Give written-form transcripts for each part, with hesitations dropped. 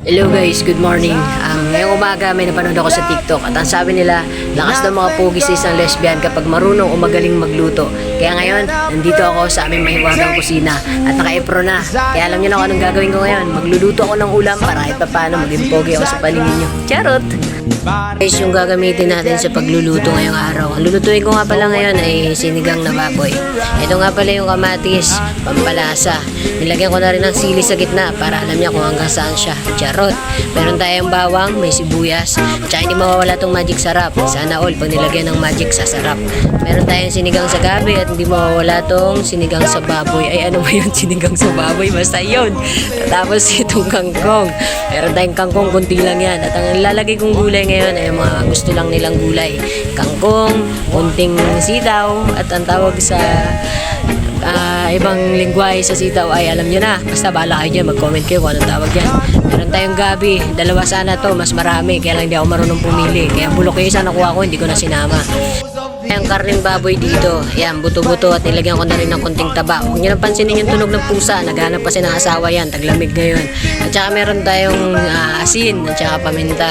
Hello guys, good morning. Ngayong umaga may napanood ako sa TikTok at ang sabi nila, lakas ng mga pogi sa isang lesbian kapag marunong o magaling magluto. Kaya ngayon, nandito ako sa aming mahiwagang kusina at naka-apron na. Kaya alam niyo na kung anong gagawin ko ngayon. Magluluto ako ng ulam para kahit paano maging pogi ako sa paningin niyo. Charot! Guys, yung gagamitin natin sa pagluluto ngayong araw. Ang lulutuin ko nga pala ngayon ay sinigang na baboy. Ito nga pala yung kamatis, pampalasa. Nilagyan ko na rin ng sili sa gitna para alam niya kung hanggang saan siya. Charot! Meron tayong bawang, may sibuyas, tsaka hindi mawawala tong magic sarap. Sana all pag nilagyan ng magic sa sarap. Meron tayong sinigang sa gabi at hindi mawawala tong sinigang sa baboy. Ay ano ba yun? Sinigang sa baboy? Basta yun. Tapos itong kangkong. Meron tayong kangkong, kunti lang yan. At ang lalagay kong gulay ngayon ay mga gusto lang nilang gulay. Kangkong, kunting sitaw, at ang tawag sa ibang lingwahe sa sitaw ay alam nyo na. Basta bahala kayo dyan, mag-comment kayo kung anong tawag yan. Meron tayong gabi, dalawa sana to, mas marami, kaya lang hindi ako marunong pumili. Kaya bulok yung isa nakuha ko, hindi ko na sinama. Ang karning baboy dito, ayan, buto-buto at nilagyan ko na rin ng konting taba. Huwag nyo nang pansinin yung tunog ng pusa, naghanap kasi ng asawa yan, taglamig ngayon. At saka meron tayong asin at saka paminta.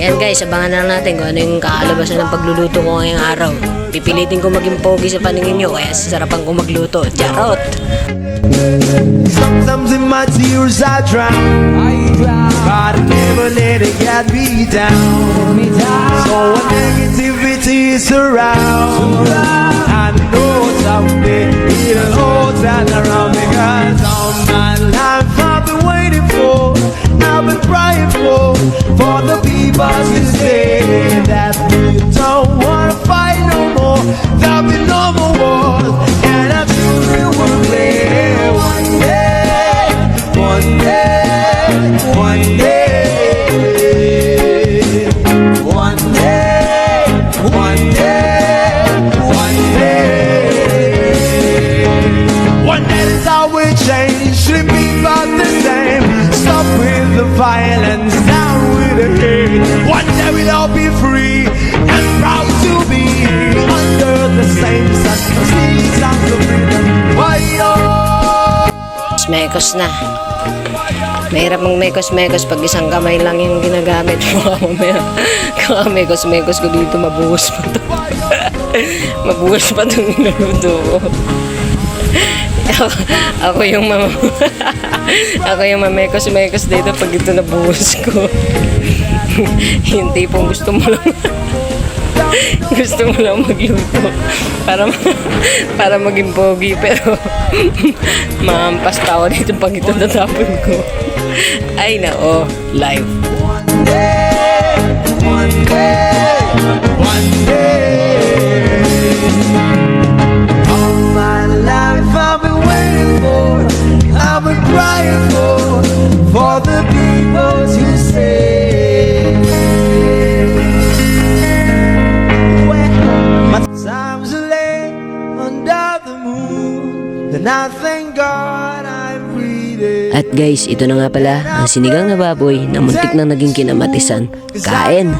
Ayan guys, abangan na lang natin kung ano yung kakalabasan ng pagluluto ko ngayong araw. Pipilitin ko maging pogi sa paningin nyo, kaya sasarapan ko magluto. Charot! Sometimes in my tears I drown, but I never let it get me down. So when negativity is around, I know someday it'll all turn around. Because all my life I've been waiting for, I've been praying for the people to say that we don't wanna fight no more. There'll be no more wars, and I'm sure it will play one day, one day, one day, one day, one day, one day. One day is how we change, should be about the same. Stop with the violence, down with the hate. One day we'll all be free and proud to be under the same sun. See sounds of freedom. Why Mekos na. Mahirap mag-mekos-mekos pag isang kamay lang yung ginagamit mo. Mekos-mekos ko dito, mabuhos pa to. Mabuhos pa itong niluluto ko. Ako yung ako yung mamekos-mekos dito pag ito nabuhos ko. Yung tipong gusto mo lang magluto para maging pogi, pero maampas pa ako dito pag ito natapon ko. Ay nako, live. one day, one day, one day. All my life I've been waiting for, I've been crying for the people to say. When times are late under the moon, then I thank God I'm breathing. At guys, ito na nga pala ang sinigang na baboy na muntik nang naging kinamatisan. Kain!